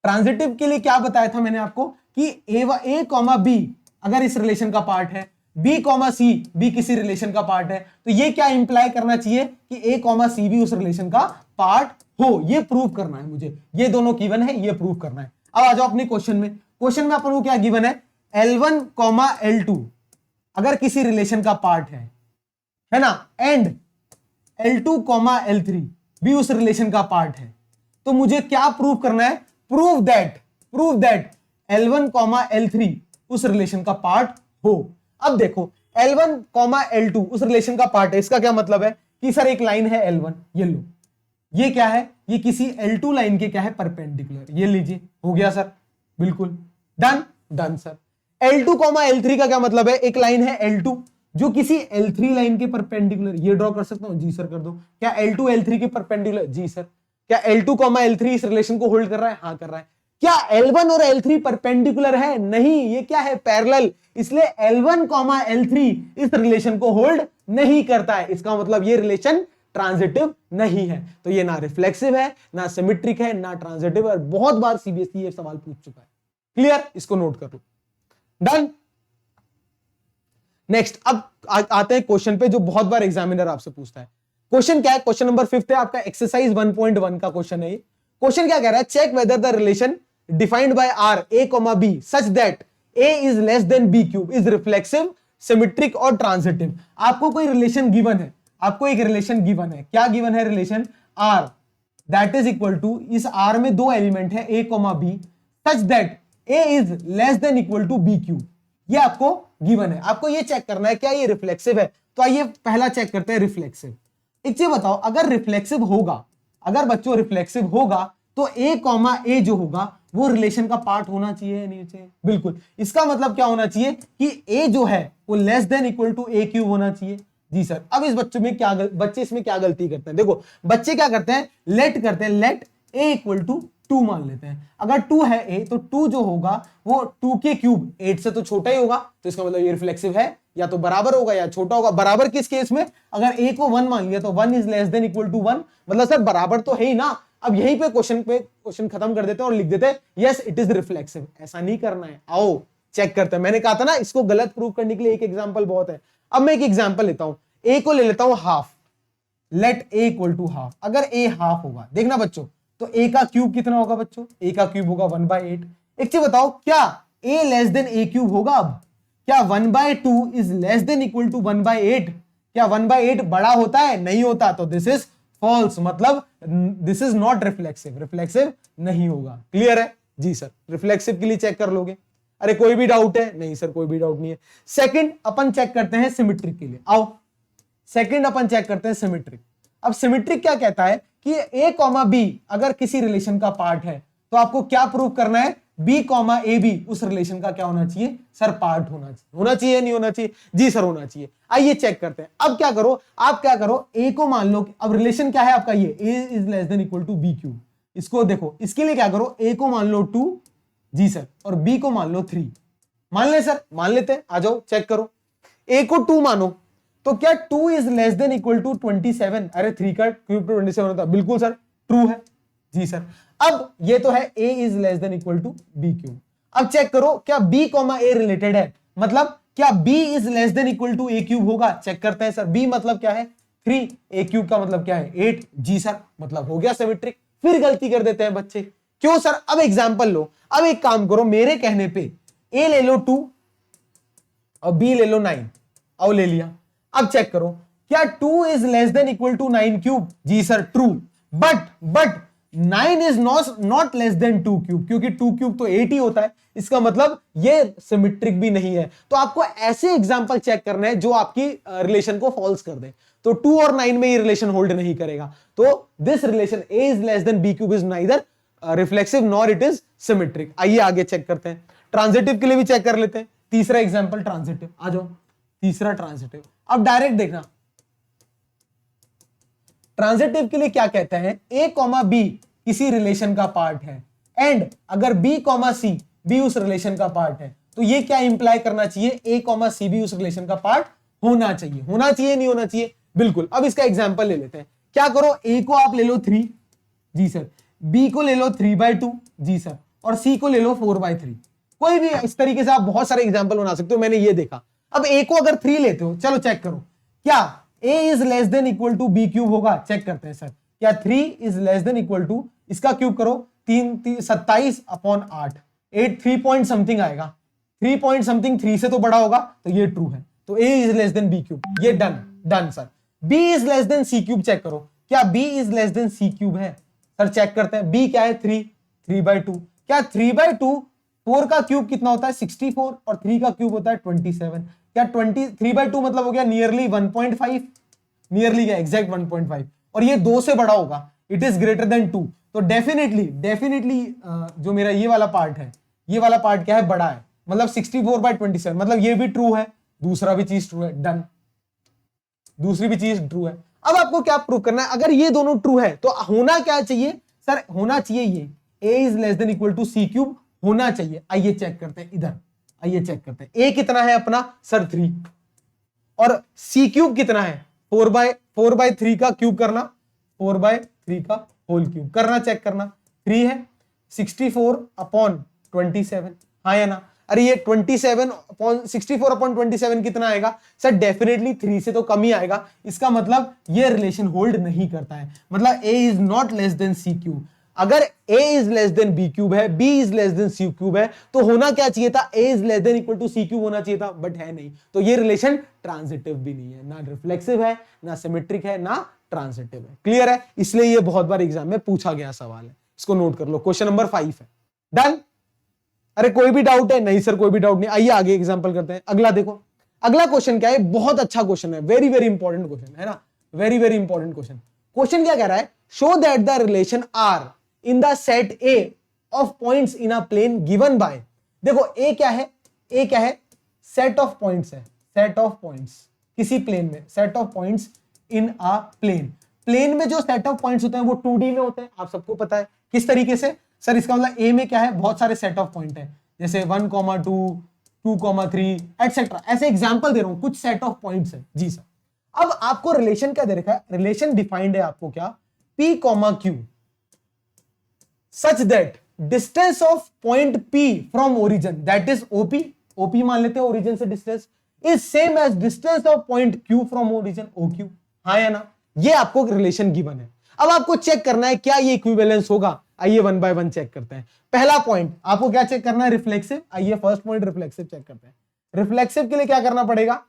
ट्रांजिटिव के लिए क्या बताया था मैंने आपको कि A कॉमा B अगर इस रिलेशन का पार्ट है, B कॉमा C भी किसी रिलेशन का पार्ट है, तो ये क्या इंप्लाई करना चाहिए कि A कॉमा C भी उस रिलेशन का पार्ट हो। ये प्रूव करना है मुझे। ये दोनों गिवन है, ये प्रूव करना है। अब आ जाओ अपने क्वेश्चन में। क्वेश्चन में अपन को क्या गिवन है? L1 कॉमा L2 अगर किसी रिलेशन का पार्ट है ना, एंड L2 कॉमा L3 भी उस रिलेशन का पार्ट है, तो मुझे क्या प्रूव करना है? Prove that L1 comma L3 उस रिलेशन का पार्ट हो। अब देखो L1 कॉमा L2 उस रिलेशन का पार्ट है, इसका क्या मतलब है कि सर एक लाइन है L1, ये लो, ये क्या है? ये किसी L2 लाइन के क्या है? परपेंडिकुलर। ये लीजिए, हो गया सर, बिल्कुल done sir. L2 comma L3 का क्या मतलब है? एक लाइन है L2 जो किसी L3 लाइन के परपेंडिकुलर, ये ड्रॉ कर सकता हूं? जी सर कर दो। क्या L2 L3 के परपेंडिकुलर? जी सर। क्या L2 कॉमा L3 इस रिलेशन को होल्ड कर रहा है? हाँ कर रहा है। क्या L1 और L3 परपेंडिकुलर है? नहीं, ये क्या है? पैरेलल। इसलिए L1 कॉमा L3 इस रिलेशन को होल्ड नहीं करता है। इसका मतलब ये रिलेशन ट्रांजिटिव नहीं है। तो ये ना रिफ्लेक्सिव है, ना सिमेट्रिक है, ना ट्रांजिटिव है। बहुत बार सीबीएसई ये सवाल पूछ चुका है। क्लियर? इसको नोट कर लो। डन। नेक्स्ट, अब आते हैं क्वेश्चन पे जो बहुत बार एग्जामिनर आपसे पूछता है। क्वेश्चन क्या है? क्वेश्चन नंबर 5 है आपका, एक्सरसाइज 1.1 का क्वेश्चन है ये। क्वेश्चन क्या कह रहा है? Check whether the relation defined by R A comma B such that A is less than B cube is reflexive, symmetric और ट्रांजिटिव। आपको कोई रिलेशन गिवन है, आपको एक रिलेशन गिवन है। क्या गिवन है? Relation R that is equal to, इस आर में दो एलिमेंट है A comma B, such that A is less than equal to B cube. ये आपको गिवन है। आपको ये चेक करना है क्या ये रिफ्लेक्सिव है। तो आइए पहला चेक करते हैं रिफ्लेक्सिव। एक चीज बताओ, अगर रिफ्लेक्सिव होगा, अगर बच्चों रिफ्लेक्सिव होगा तो ए कॉमा ए जो होगा वो रिलेशन का पार्ट होना चाहिए, नहीं चाहिए? बिल्कुल। इसका मतलब क्या होना चाहिए कि ए जो है वो less than equal to A cube होना चाहिए। जी सर। अब इस बच्चे इसमें क्या गलती करते हैं? देखो बच्चे क्या करते हैं, लेट ए इक्वल टू 2 मान लेते हैं। अगर 2 है ए तो 2 जो होगा वो 2 के क्यूब 8 से तो छोटा ही होगा, तो इसका मतलब ये रिफ्लेक्सिव है, या तो बराबर होगा या छोटा होगा। बराबर किस केस में? अगर ए को 1 मान लिया तो 1 is less than equal to 1, मतलब सर बराबर तो है ही ना। अब यहीं पे क्वेश्चन खत्म कर देते हैं और लिख देते हैं यस इट इज रिफ्लेक्सिव। ऐसा नहीं करना है। आओ चेक करते हैं। मैंने कहा था ना इसको गलत प्रूव करने के लिए एक एग्जांपल बहुत है। अब मैं एक एग्जांपल लेता हूं, ए को ले लेता हूं half, let A equal to half. अगर ए हाफ होगा, देखना बच्चों, तो ए का क्यूब कितना होगा बच्चों? ए का क्यूब होगा 1/8। एक चीज बताओ, क्या A less than A cube होगा? अब क्या 1/2 is less than equal to 1/8? क्या 1/8 बड़ा होता है? नहीं होता। तो दिस इज फॉल्स, मतलब this is not reflexive, reflexive नहीं होगा। क्लियर है? जी सर। रिफ्लेक्सिव के लिए चेक कर लोगे? अरे कोई भी डाउट है? नहीं सर कोई भी डाउट नहीं है। सेकंड अपन चेक करते हैं सिमेट्रिक के लिए। आओ सेकंड अपन चेक करते हैं सिमेट्रिक। अब सिमेट्रिक क्या कहता है कि ए कॉमा बी अगर किसी रिलेशन का पार्ट है तो आपको क्या प्रूव करना है? बी कॉमा ए बी उस रिलेशन का क्या होना चाहिए? सर पार्ट होना चाहिए। होना चाहिए नहीं होना चाहिए? जी सर होना चाहिए। आइए चेक करते हैं। अब क्या करो, आप क्या करो, ए को मान लो, अब रिलेशन क्या है आपका? ये A is less than equal to B cube. इसको देखो, इसके लिए क्या करो, ए को मान लो 2, जी सर, और बी को मान लो 3। मान ले सर, मान लेते हैं। आ जाओ चेक करो। ए को 2 मानो तो क्या 2 is less than equal to 27? अरे 3 का क्यूब तो 27 होता है। बिल्कुल सर ट्रू है। जी सर। अब ये तो है a is less than equal to B cube. अब चेक करो क्या b कॉमा a रिलेटेड है, मतलब क्या b is less than equal to a cube होगा? चेक करते हैं सर। b मतलब क्या है? 3, a क्यूब का मतलब क्या है? 8। जी सर, मतलब हो गया सिमेट्रिक। फिर गलती कर देते हैं बच्चे, क्यों सर? अब एग्जाम्पल लो। अब एक काम करो, मेरे कहने पे a ले लो 2 और b ले लो 9। आओ ले लिया। अब चेक करो क्या 2 is less than equal to 9 cube? जी sir true. But 9 is not less than 2 cube, क्योंकि 2 क्यूब तो 8 ही होता है। इसका मतलब ये सिमेट्रिक भी नहीं है। तो आपको ऐसे एग्जांपल चेक करना है जो आपकी रिलेशन को फॉल्स कर दे। तो 2 और 9 में ये रिलेशन होल्ड नहीं करेगा। तो this relation a is less than b cube is neither reflexive nor it is symmetric. आइए आगे चेक करते हैं। ट्रांजिटिव के लिए भी चेक कर लेते हैं। तीसरा एग्जाम्पल ट्रांजिटिव। आ जाओ, तीसरा ट्रांजिटिव। अब डायरेक्ट देखना, ट्रांजिटिव के लिए क्या कहते हैं? a कॉमा बी किसी रिलेशन का पार्ट है, एंड अगर b कॉमा सी भी उस रिलेशन का पार्ट है, तो ये क्या इंप्लाई करना चाहिए? a कॉमा सी भी उस रिलेशन का पार्ट होना चाहिए। होना चाहिए नहीं होना चाहिए? बिल्कुल। अब इसका एग्जांपल ले लेते हैं। क्या करो, a को आप ले लो 3, जी सर, b को ले लो 3/2, जी सर, और c को ले लो 4/3। कोई भी इस तरीके से आप बहुत सारे एग्जाम्पल बना सकते हो। मैंने ये देखा। अब a को अगर 3 लेते हो, चलो चेक करो, क्या a is less than equal to B cube होगा? चेक करते हैं सर। क्या 3 is less than equal to, इसका क्यूब करो, 27/8, 8 3 पॉइंट समथिंग आएगा, 3 पॉइंट समथिंग 3 से तो बड़ा होगा, तो ये ट्रू है, तो a is less than b cube, ये done done sir. b is less than c cube check करो, क्या b is less than c cube है सर? चेक करते हैं, b क्या है 3/2, क्या 3/2 4 का क्यूब कितना होता है 64 और 3 का क्यूब होता है 27, क्या 3/2 मतलब हो गया नियरली 1.5, नियरली क्या एग्जैक्ट 1.5, और ये 2 से बड़ा होगा, इट इज ग्रेटर देन 2, तो डेफिनेटली जो मेरा ये वाला पार्ट है, ये वाला पार्ट क्या है बड़ा है, मतलब 64/27, मतलब ये भी ट्रू है, दूसरा भी चीज ट्रू है, डन, दूसरी भी चीज ट्रू है। अब आपको क्या प्रूव करना है, अगर ये दोनों ट्रू है तो होना क्या चाहिए सर? होना चाहिए ये a is less than equal to c cube होना चाहिए। आइए चेक करते हैं इधर, आइए चेक करते हैं, a कितना है अपना सर 3, और c क्यूब कितना है 4/3 का क्यूब करना, 4/3 का होल क्यूब करना, चेक करना, 3 है 64/27, हाँ या ना? अरे ये 64/27 कितना आएगा सर? डेफिनेटली 3 से तो कम ही आएगा, इसका मतलब ये रिलेशन होल्ड नहीं करता है, मतलब a is not less than c cube. अगर a is less than b cube है, b is less than c cube है, तो होना क्या चाहिए था? a is less than equal to c cube होना चाहिए था, बट है नहीं, तो ये रिलेशन ट्रांजिटिव भी नहीं है, ना रिफ्लेक्सिव है, ना सिमेट्रिक है, ना ट्रांजिटिव है। क्लियर है? इसलिए ये बहुत बार एग्जाम में पूछा गया सवाल है, इसको नोट कर लो, क्वेश्चन नंबर 5 है। डन? अरे कोई भी डाउट है? नहीं सर कोई भी डाउट नहीं। आइए आगे एग्जांपल करते हैं, अगला देखो, अगला क्वेश्चन क्या है, बहुत अच्छा क्वेश्चन है, वेरी वेरी इंपॉर्टेंट क्वेश्चन है ना, very very important question. Question क्या कह रहा है? Show that the relation R in the set A of points in a plane given by, देखो ए क्या है, ए क्या है? सेट ऑफ पॉइंट्स है, सेट ऑफ पॉइंट्स किसी प्लेन में, set of points in a plane. Plane में जो सेट ऑफ पॉइंट्स होते हैं वो 2D में होते हैं, आप सबको पता है किस तरीके से सर? इसका मतलब ए में क्या है, बहुत सारे सेट ऑफ पॉइंट है, जैसे 1, 2, 2, 3 एटसेट्रा, ऐसे एग्जांपल दे रहा हूं, कुछ सेट ऑफ पॉइंट्स है जी सर। अब आपको रिलेशन क्या दे रखा है? रिलेशन डिफाइंड है आपको क्या? P, Q such that distance of point P from origin that is OP, OP मान लेते हैं ओरिजिन से distance, is same as distance of point Q from origin OQ, हाँ या ना? ये आपको रिलेशन गिवन है। अब आपको चेक करना है क्या ये इक्विवेलेंस होगा। आइए 1 बाय 1 चेक करते हैं। पहला पॉइंट आपको क्या चेक करना है? रिफ्लेक्सिव। आइए फर्स्ट पॉइंट रिफ्लेक्सिव चेक करते हैं। रिफ्लेक्सिव के लिए क्या करना पड़ेगा?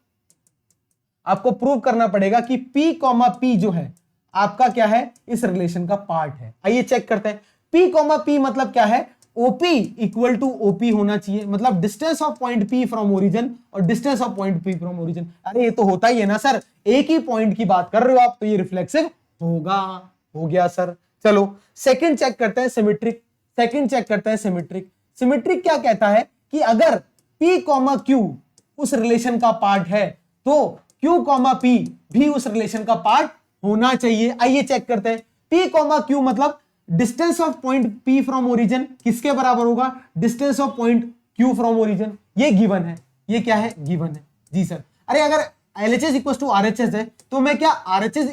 आपको प्रूव करना पड़ेगा कि P, P जो है आपका क्या है, इस रिलेशन का पार्ट है। आइए चेक करते हैं। P, P मतलब क्या है? OP इक्वल टू OP होना चाहिए, मतलब distance of point P from origin और distance of point P from origin. अरे ये तो होता ही है ना सर, एक ही पॉइंट की बात कर रहे हो आप, तो ये रिफ्लेक्सिव होगा। हो गया सर। चलो सेकंड चेक करते हैं सिमेट्रिक। सेकंड चेक करते हैं सिमेट्रिक। सिमेट्रिक क्या कहता है कि अगर P, Q उस रिलेशन का पार्ट है तो Q, P भी उस रिलेशन का पार्ट होना चाहिए। आइए चेक करते हैं। P, Q मतलब distance of point P from origin किसके बराबर होगा? Distance of point Q from origin. ये गिवन है, ये क्या है? गिवन है जी सर। अरे अगर LHS इक्वल टू RHS है तो मैं क्या RHS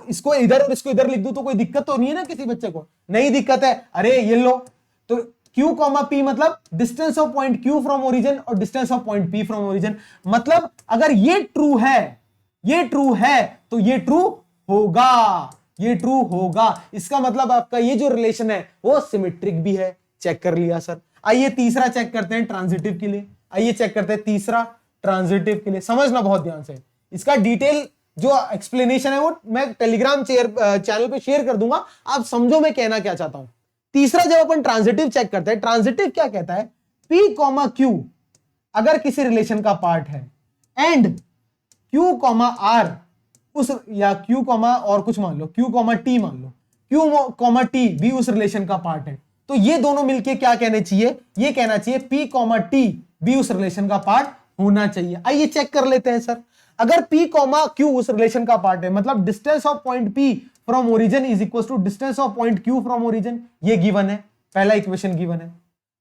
इसको इधर और इसको इधर लिख दूं तो कोई दिक्कत तो नहीं है ना किसी बच्चे को? नहीं दिक्कत है। अरे ये लो, तो Q, P मतलब distance of point Q from origin और distance of point P from origin. मतलब अगर ये ट्रू है, ये ट्रू है तो ये ट्रू होगा, ये ट्रू होगा। इसका मतलब आपका ये जो रिलेशन है वो सिमेट्रिक भी है। चेक कर लिया सर। आइए तीसरा चेक करते हैं ट्रांजिटिव के लिए। आइए चेक करते हैं तीसरा ट्रांजिटिव के लिए। समझना बहुत ध्यान से, इसका डिटेल जो एक्सप्लेनेशन है वो मैं टेलीग्राम चैनल पे शेयर कर दूंगा, आप समझो मैं कहना क्या चाहता हूं। तीसरा जब अपन ट्रांजिटिव चेक करते हैं, ट्रांजिटिव क्या कहता है? P, Q अगर किसी रिलेशन का पार्ट है एंड Q, R उस, या Q, और कुछ मान लो, Q, T मान लो, Q, T भी उस रिलेशन का पार्ट है, तो ये दोनों मिलके क्या कहने चाहिए? ये कहना चाहिए P, T भी उस रिलेशन का पार्ट होना चाहिए। आइए चेक कर लेते हैं सर। अगर P, Q उस रिलेशन का पार्ट है, मतलब distance of point P from origin is equal to distance of point Q from origin, ये गिवन है, पहला इक्वेशन गिवन है।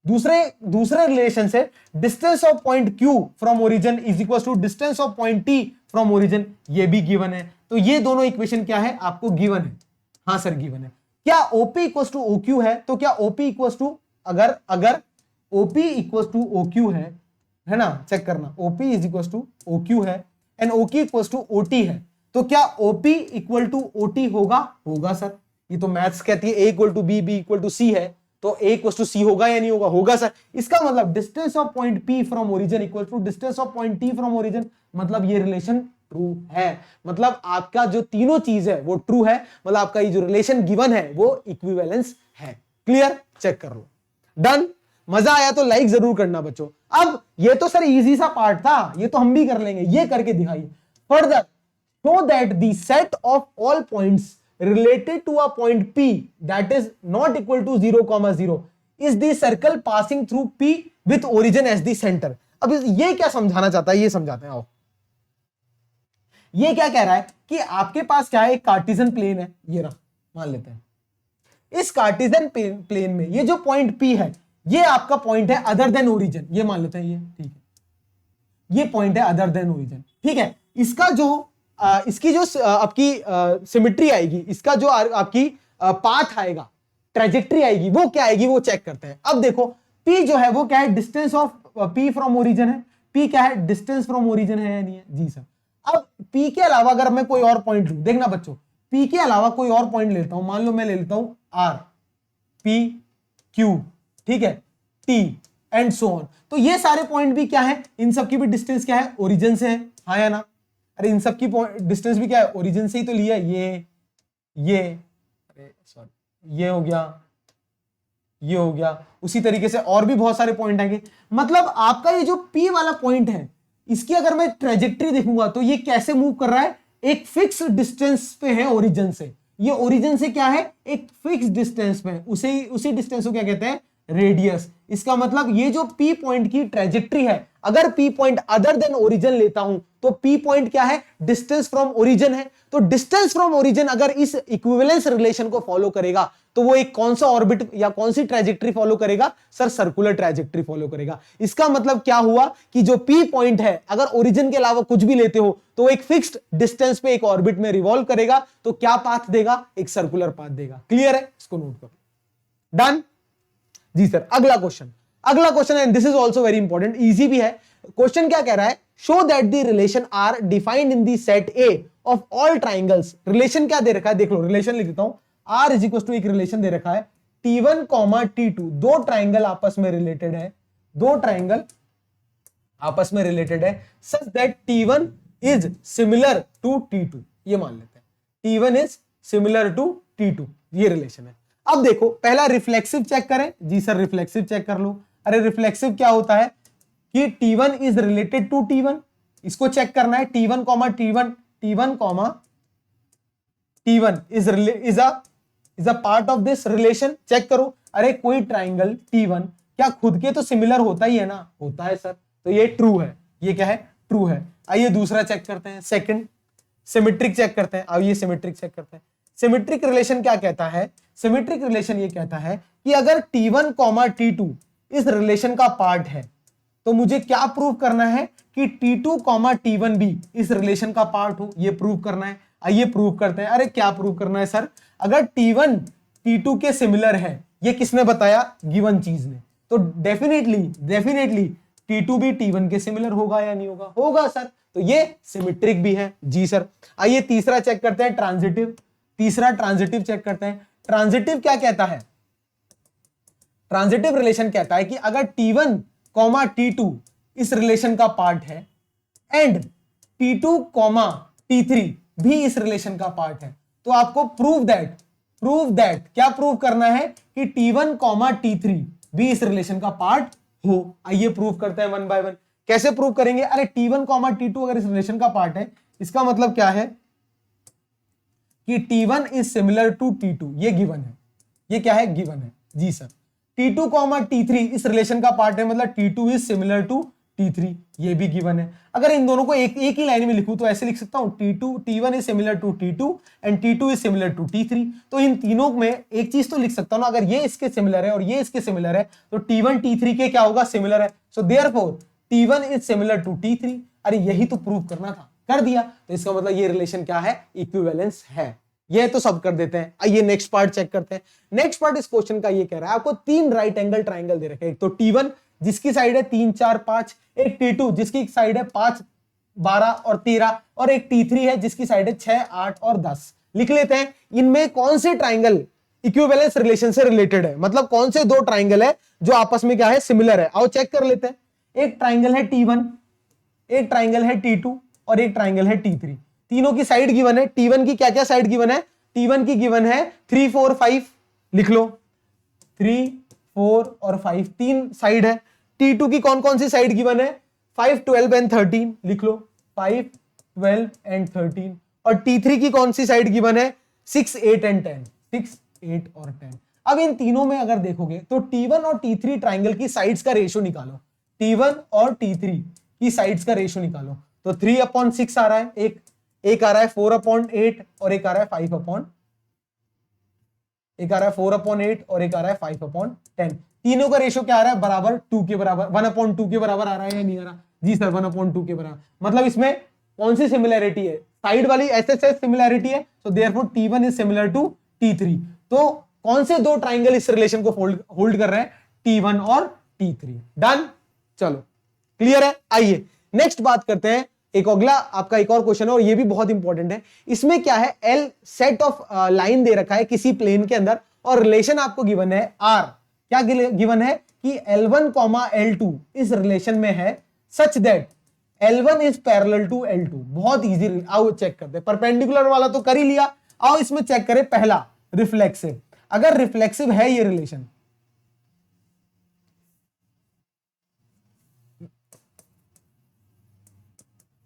दूसरे रिलेशन से distance of point Q from origin is equal to distance of point T from origin, ये भी given है। तो ये दोनों इक्वेशन क्या है? आपको गिवन है। हाँ सर गिवन है। क्या OP इक्वल टू OQ है? तो क्या OP इक्वल टू, अगर OP इक्वल टू OQ है ना, चेक करना, OP is equal to OQ है and OQ equal to OT है, तो क्या OP इक्वल टू OT होगा? होगा सर। ये तो मैथ्स कहती है A equal to B, B equal to C है, तो a इक्वल टू सी होगा या नहीं होगा? होगा सर। इसका मतलब distance of point P from origin equal to distance of point T from origin, मतलब ये रिलेशन ट्रू है। मतलब आपका जो तीनों चीज है वो ट्रू है, मतलब आपका ये जो रिलेशन गिवन है वो इक्विवेलेंस है। क्लियर? चेक कर लो। डन? मजा आया तो लाइक जरूर करना बच्चों। अब ये तो सर इजी सा पार्ट था, ये तो हम भी कर लेंगे, ये करके दिखाइए। Further show that the set of all points related to a point P that is not equal to 0, 0 is the circle passing through P with origin as the center। अब ये क्या समझाना चाहता है, ये समझाते हैं। आओ, ये क्या कह रहा है कि आपके पास क्या है, एक कार्टेशियन प्लेन है, ये रहा, मान लेते हैं। इस कार्टेशियन प्लेन में ये जो पॉइंट P है, ये आपका पॉइंट है अदर देन ओरिजिन, ये मान लेते हैं, ये ठीक है, ये पॉइंट है अदर देन ओरिजिन, ठीक है। इसका जो इसकी जो आपकी सिमेट्री आएगी, इसका जो आपकी पाथ आएगा, ट्रेजेक्ट्री आएगी, वो क्या आएगी, वो चेक करते हैं। अब देखो P जो है वो क्या है, distance of P from origin है। P क्या है, डिस्टेंस फ्रॉम ओरिजिन है या नहीं है? जी सर। अब P के अलावा अगर मैं कोई और पॉइंट लूं, देखना बच्चों, P के अलावा कोई और पॉइंट लेता हूं, मान लो मैं ले लेता हूं R, P, Q, ठीक है, T एंड सो ऑन। तो ये सारे पॉइंट भी क्या है, इन सबकी भी डिस्टेंस क्या है, ओरिजिन से है, हाँ या ना? अरे इन सब की डिस्टेंस भी क्या है, ओरिजिन से ही तो लिया। ये अरे सॉरी, ये हो गया, ये हो गया। उसी तरीके से और भी बहुत सारे पॉइंट आएंगे। मतलब आपका ये जो P वाला पॉइंट है, इसकी अगर मैं ट्रेजेक्ट्री देखूंगा तो ये कैसे मूव कर रहा है, एक फिक्स डिस्टेंस पे है ओरिजिन से। ये ओरिजिन से क्या है, एक फिक्स डिस्टेंस पे है, उसी डिस्टेंस को क्या कहते हैं, रेडियस। इसका मतलब ये जो P पॉइंट की ट्रेजेक्ट्री है, अगर P point other than origin लेता हूं तो P पॉइंट क्या है, डिस्टेंस फ्रॉम ओरिजिन है। तो डिस्टेंस फ्रॉम ओरिजिन अगर इस इक्विवेलेंस रिलेशन को फॉलो करेगा तो वो एक कौन सा ऑर्बिट या कौन सी ट्रेजेक्ट्री फॉलो करेगा, सर सर्कुलर ट्रेजेक्ट्री फॉलो करेगा। इसका मतलब क्या हुआ कि जो P पॉइंट है, अगर ओरिजिन के अलावा कुछ भी लेते हो तो एक फिक्स्ड डिस्टेंस पे एक ऑर्बिट में रिवॉल्व करेगा, तो क्या पाथ देगा, एक सर्कुलर पाथ देगा। क्लियर है? इसको नोट करो। डन? जी सर। अगला question and this is also very important, easy भी है। क्वेश्चन क्या कह रहा है, show that the relation are defined in the set A of all triangles. Relation क्या दे रखा है, देख लो, रिलेशन लिख देता हूं। आर इज इक्वल टू एक रिलेशन दे रखा है, T1, T2, दो ट्राइंगल आपस में रिलेटेड है, दो ट्राइंगल आपस में रिलेटेड है, such that T1 is similar to T2। ये मान लेते हैं T1 is similar to T2, ये रिलेशन है। अब देखो, पहला रिफ्लेक्सिव चेक करें। जी सर, रिफ्लेक्सिव चेक कर लो। अरे रिफ्लेक्सिव क्या होता है कि T1 is related to T1, इसको चेक करना है। T1 is a part of this relation. Check करो, अरे कोई ट्राइंगल T1 क्या खुद के तो सिमिलर होता ही है ना? होता है सर, तो ये ट्रू है। ये क्या है, ट्रू है। आइए दूसरा चेक करते हैं, सेकंड सिमेट्रिक चेक करते हैं। अब ये सिमेट्रिक चेक करते हैं। सिमेट्रिक रिलेशन क्या कहता है, सिमेट्रिक रिलेशन ये कहता है कि अगर T1, T2 इस रिलेशन का पार्ट है तो मुझे क्या प्रूव करना है कि T2, T1 भी इस रिलेशन का पार्ट हो, ये प्रूव करना है। आइए प्रूव करते हैं। अरे क्या प्रूव करना है सर, अगर T1 T2 के सिमिलर है, ये किसने बताया, गिवन चीज ने, तो डेफिनेटली T2 भी T1 के सिमिलर होगा या नहीं होगा? होगा सर, तो ये सिमेट्रिक भी है। जी सर। आइए तीसरा चेक करते हैं, ट्रांजिटिव। तीसरा ट्रांजिटिव चेक करते हैं। ट्रांजिटिव क्या कहता है, ट्रांजिटिव रिलेशन कहता है कि अगर T1, T2 इस रिलेशन का पार्ट है एंड T2, T3 भी इस रिलेशन का पार्ट है, तो आपको प्रूव दैट क्या प्रूव करना है कि T1, T3 भी इस रिलेशन का पार्ट हो। आइए प्रूव करते हैं वन बाय वन। कैसे प्रूव करेंगे, अरे T1, T2 अगर इस रिलेशन का पार्ट है, इसका मतलब क्या है कि T1 is similar to T2, ये गिवन है। ये क्या है, गिवन है। जी सर। T2, T3 इस रिलेशन का पार्ट है, मतलब T2 is similar to T3, ये भी गिवन है। अगर इन दोनों को एक ही लाइन में लिखूं तो ऐसे लिख सकता हूं, T1 is similar to T2 and T2 is similar to T3। तो इन तीनों में एक चीज तो लिख सकता हूं ना, अगर ये इसके सिमिलर है और ये इसके सिमिलर है तो T1 T3 के क्या होगा, सिमिलर है। So therefore T1 is similar to T3। अरे यही तो प्रूव करना था, कर दिया। तो इसका मतलब ये रिलेशन क्या है, इक्विवेलेंस है। ये तो सब कर देते हैं। आइए नेक्स्ट पार्ट चेक करते हैं। नेक्स्ट पार्ट इस क्वेश्चन का ये कह रहा है, आपको तीन राइट एंगल ट्राइंगल दे रखे हैं। एक तो T1 जिसकी साइड है 3, 4, 5, एक T2 जिसकी साइड है 5, 12 और 13, और एक T3 है जिसकी साइड है 6, 8 और 10। लिख लेते हैं, इनमें कौन से ट्राइंगल इक्विवेलेंस रिलेशन से रिलेटेड है, मतलब कौन से दो ट्राइंगल है जो आपस में क्या है, सिमिलर है। आओ चेक कर लेते हैं। एक ट्राइंगल है T1, एक ट्राइंगल है T2 और एक ट्राइंगल है T3। तीनों की साइड गिवन है। T1 की क्या क्या साइड गिवन है? T1 की गिवन है 3 4 5, लिख लो 3 4 और 5 तीन साइड है। T2 की कौन कौन सी साइड गिवन है? 5 12 एंड 13, लिख लो 5 12 एंड 13। और T3 की कौन सी साइड गिवन है? 6 8 एंड 10, 6 8 और 10। अब इन तीनों में अगर देखोगे तो T1 और T3 ट्राइंगल की साइड्स का रेशियो निकालो। T1 और T3 की साइड्स का रेशियो निकालो तो 3/6 आ रहा है, एक आ रहा है 4/8 और एक आ रहा है 5/, एक आ रहा है 4/8 और एक आ रहा है 5/10। तीनों का रेशियो क्या आ रहा है? बराबर 2 के बराबर, 1/2 के बराबर आ रहा है या नहीं आ रहा? जी सर 1/2 के बराबर। मतलब इसमें कौन सी सिमिलैरिटी है? साइड वाली एसएसएस सिमिलैरिटी है, so therefore T1 is similar to T3। तो कौन से दो ट्राइंगल इस रिलेशन को होल्ड कर रहे हैं? T1 और T3। डन, चलो क्लियर है। आइए नेक्स्ट बात करते हैं। एक अगला आपका एक और क्वेश्चन है और ये भी बहुत इंपॉर्टेंट है। इसमें क्या है, L सेट ऑफ लाइन दे रखा है किसी प्लेन के अंदर और रिलेशन आपको गिवन है R। क्या गिवन है कि L1, L2 इस रिलेशन में है such that L1 is parallel to L2। बहुत इजी, आओ चेक करते हैं। परपेंडिकुलर वाला तो कर ही लिया, आओ इसमें चेक करें। पहला रिफ्लेक्सिव, अगर रिफ्लेक्सिव है ये रिलेशन,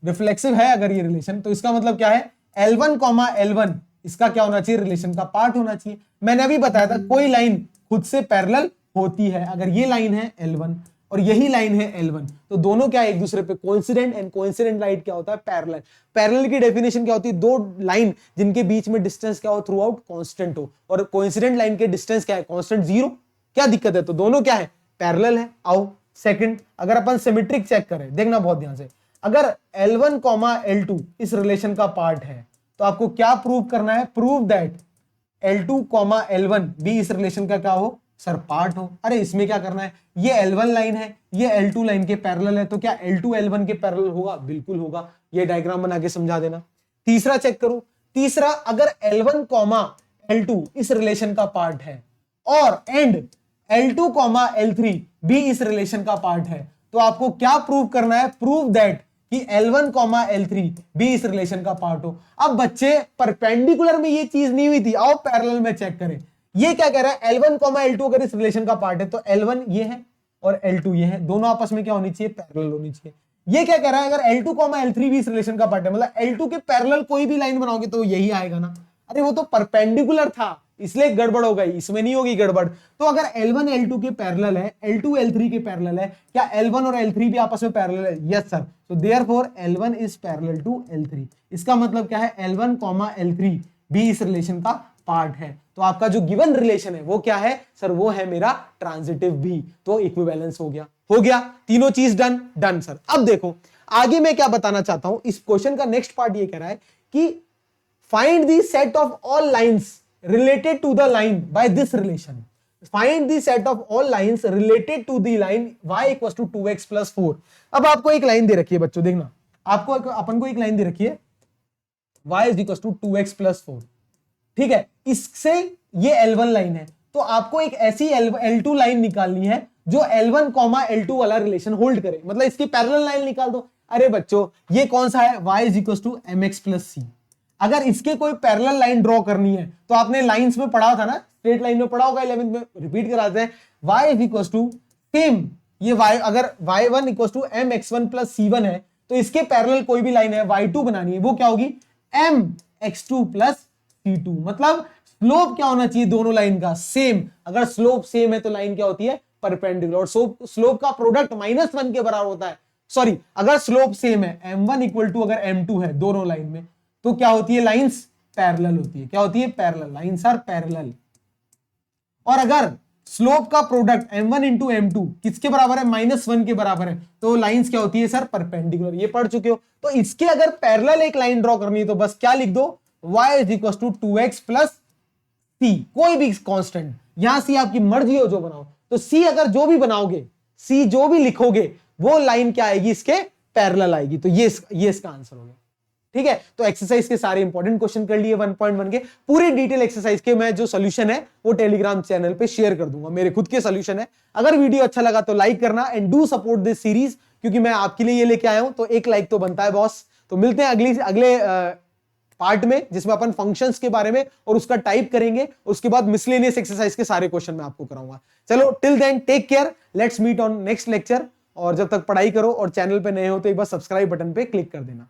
रिफ्लेक्सिव है अगर ये रिलेशन, तो इसका मतलब क्या है? L1, L1 इसका क्या होना चाहिए? रिलेशन का पार्ट होना चाहिए। मैंने अभी बताया था कोई लाइन खुद से पैरेलल होती है। अगर ये लाइन है L1 और यही लाइन है L1 तो दोनों क्या है? एक दूसरे पे कोइंसिडेंट, एंड कोइंसिडेंट लाइन क्या होता है? पैरेलल। पैरेलल की डेफिनेशन क्या होती है? दो लाइन जिनके बीच में डिस्टेंस क्या हो? थ्रू आउट कांस्टेंट हो। और कोइंसिडेंट लाइन के डिस्टेंस क्या है? कांस्टेंट 0। क्या दिक्कत है? तो दोनों क्या है? पैरेलल है। आओ सेकंड, अगर अपन सिमेट्रिक चेक करें, देखना बहुत ध्यान से। अगर L1, L2 इस रिलेशन का पार्ट है तो आपको क्या प्रूव करना है? प्रूव दैट L2, L1 भी इस रिलेशन का क्या हो? सर पार्ट हो। अरे इसमें क्या करना है? ये L1 लाइन है, ये L2 लाइन के पैरेलल है, तो क्या L2 L1 के पैरेलल होगा? बिल्कुल होगा। ये डायग्राम बना के समझा देना। तीसरा चेक करो। तीसरा, अगर L1, L2 इस रिलेशन का पार्ट है और एंड L2, L3 भी इस रिलेशन का पार्ट है तो आपको क्या प्रूव करना है? प्रूव दैट कि L1, L3 भी इस रिलेशन का पार्ट हो। अब बच्चे परपेंडिकुलर में ये चीज नहीं हुई थी, आओ पैरेलल में चेक करें। ये क्या कह रहा है? L1, L2 अगर इस रिलेशन का पार्ट है तो L1 ये है और L2 ये है, दोनों आपस में क्या होनी चाहिए? पैरेलल होनी चाहिए। ये क्या कह रहा है? अगर L2, L3 भी इस रिलेशन का पार्ट है, मतलब L2 के पैरेलल कोई भी लाइन बनाओगे तो यही आएगा ना। अरे वो तो परपेंडिकुलर था इसलिए गड़बड़ हो गई, इसमें नहीं होगी गड़बड़। तो अगर L1 L2 के पैरेलल है, L2 L3 के पैरेलल है, क्या L1 और L3 भी आपस में पैरेलल है? Yes sir. So therefore L1 is parallel to L3। इसका मतलब क्या है? L1, L3 भी इस रिलेशन का पार्ट है। तो आपका जो गिवन रिलेशन है वो क्या है सर? वो है मेरा ट्रांजिटिव भी। तो इक्विवेलेंस हो गया। हो गया, तीनों चीज डन। Done sir. अब देखो आगे मैं क्या बताना चाहता हूं। इस क्वेश्चन का नेक्स्ट पार्ट ये कह रहा है कि find the set of all lines related to the line by this relation. Find the set of all lines related to the line y equals to 2x plus 4. अब आपको एक line दे रखी है बच्चों, देखना आपको अपन को एक लाइन दे रखी है y is equals to 2x plus 4। ठीक है, इससे ये L1 लाइन है तो आपको एक ऐसी L2 लाइन निकालनी है जो L1, L2 वाला रिलेशन होल्ड करे, मतलब इसकी पैरेलल लाइन निकाल दो। अरे बच्चों ये कौन सा है? y is equals to mx plus c। अगर इसके कोई पैरेलल लाइन ड्रॉ करनी है तो आपने लाइंस में पढ़ा था ना, स्ट्रेट लाइन में पढ़ा होगा 11th में, रिपीट कराते हैं। y is equal to same ये y, अगर y1 equal to mx1 plus c1 है तो इसके पैरेलल कोई भी लाइन है y2 बनानी है, वो क्या होगी? mx2 plus c2। मतलब स्लोप क्या होना चाहिए दोनों लाइन का? सेम। अगर स्लोप सेम है तो लाइन क्या होती है? परपेंडिकुलर। और स्लोप का प्रोडक्ट -1 के बराबर होता है। सॉरी, अगर स्लोप सेम है m1 इक्वल टू अगर m2 है दोनों लाइन में तो क्या होती है? लाइंस पैरेलल होती है। क्या होती है? पैरेलल। Lines are parallel. और अगर स्लोप का प्रोडक्ट m1 इंटू m2 किसके बराबर है? -1 के बराबर है तो लाइंस क्या होती है सर? परपेंडिकुलर। ये पढ़ चुके हो। तो इसके अगर पैरेलल एक लाइन ड्रॉ करनी है तो बस क्या लिख दो? y is equal to 2x plus c, कोई भी कांस्टेंट। यहां c आपकी मर्जी हो जो बनाओ, तो c अगर जो भी बनाओगे, c जो भी लिखोगे वो लाइन क्या आएगी? इसके पैरेलल आएगी। तो ये इसका आंसर हो गया। ठीक है, तो एक्सरसाइज के सारे इंपॉर्टेंट क्वेश्चन कर लिए 1.1 के, पूरी डिटेल एक्सरसाइज के मैं जो सोल्यूशन है वो टेलीग्राम चैनल पे शेयर कर दूंगा, मेरे खुद के सोल्यूशन है। अगर वीडियो अच्छा लगा तो लाइक करना and do support this series, क्योंकि मैं आपके लिए ये लेके आया हूं, तो एक लाइक तो बनता है बॉस। तो मिलते हैं अगले पार्ट में, जिसमें अपन फंक्शंस के बारे में और उसका टाइप करेंगे, उसके बाद मिसलेनियस एक्सरसाइज के सारे क्वेश्चन मैं आपको कराऊंगा। चलो till then take care, let's meet on next lecture. और जब तक पढ़ाई करो और चैनल पे नए हो तो एक बार सब्सक्राइब बटन पे क्लिक कर देना।